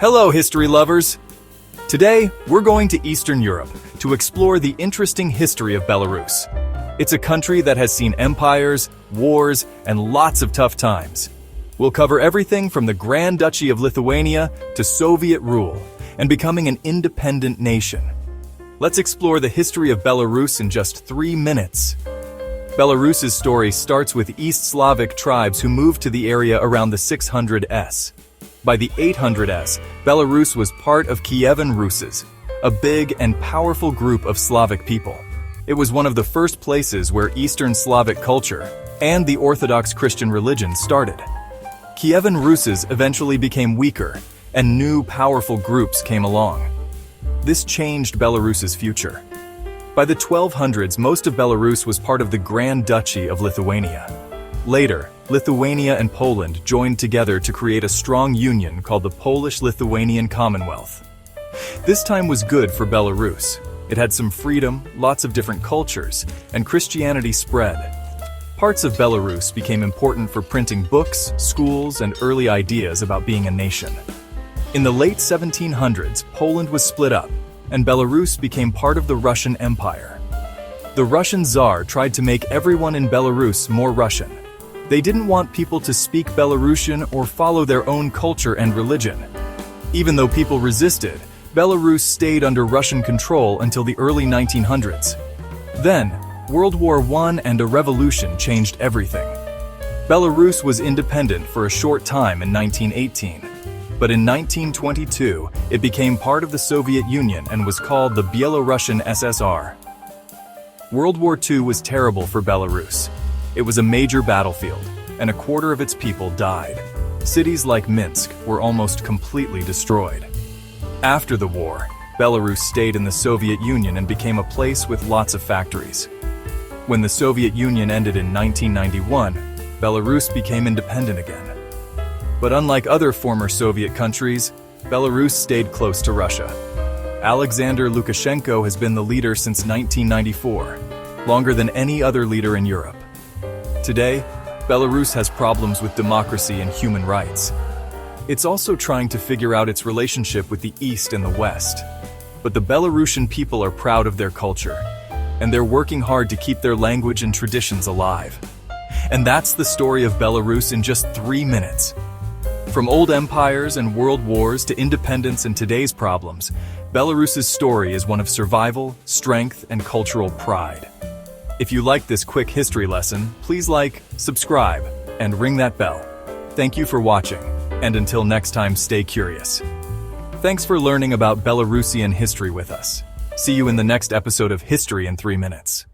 Hello, history lovers! Today, we're going to Eastern Europe to explore the interesting history of Belarus. It's a country that has seen empires, wars, and lots of tough times. We'll cover everything from the Grand Duchy of Lithuania to Soviet rule and becoming an independent nation. Let's explore the history of Belarus in just 3 minutes. Belarus's story starts with East Slavic tribes who moved to the area around the 600s. By the 800s, Belarus was part of Kievan Rus, a big and powerful group of Slavic people. It was one of the first places where Eastern Slavic culture and the Orthodox Christian religion started. Kievan Rus eventually became weaker, and new powerful groups came along. This changed Belarus's future. By the 1200s, most of Belarus was part of the Grand Duchy of Lithuania. Later, Lithuania and Poland joined together to create a strong union called the Polish-Lithuanian Commonwealth. This time was good for Belarus. It had some freedom, lots of different cultures, and Christianity spread. Parts of Belarus became important for printing books, schools, and early ideas about being a nation. In the late 1700s, Poland was split up, and Belarus became part of the Russian Empire. The Russian Tsar tried to make everyone in Belarus more Russian. They didn't want people to speak Belarusian or follow their own culture and religion. Even though people resisted, Belarus stayed under Russian control until the early 1900s. Then, World War I and a revolution changed everything. Belarus was independent for a short time in 1918, but in 1922, it became part of the Soviet Union and was called the Belarusian SSR. World War II was terrible for Belarus. It was a major battlefield, and a quarter of its people died. Cities like Minsk were almost completely destroyed. After the war, Belarus stayed in the Soviet Union and became a place with lots of factories. When the Soviet Union ended in 1991, Belarus became independent again. But unlike other former Soviet countries, Belarus stayed close to Russia. Alexander Lukashenko has been the leader since 1994, longer than any other leader in Europe. Today, Belarus has problems with democracy and human rights. It's also trying to figure out its relationship with the East and the West. But the Belarusian people are proud of their culture, and they're working hard to keep their language and traditions alive. And that's the story of Belarus in just 3 minutes. From old empires and world wars to independence and today's problems, Belarus's story is one of survival, strength, and cultural pride. If you like this quick history lesson, please like, subscribe, and ring that bell. Thank you for watching, and until next time, stay curious. Thanks for learning about Belarusian history with us. See you in the next episode of History in 3 Minutes.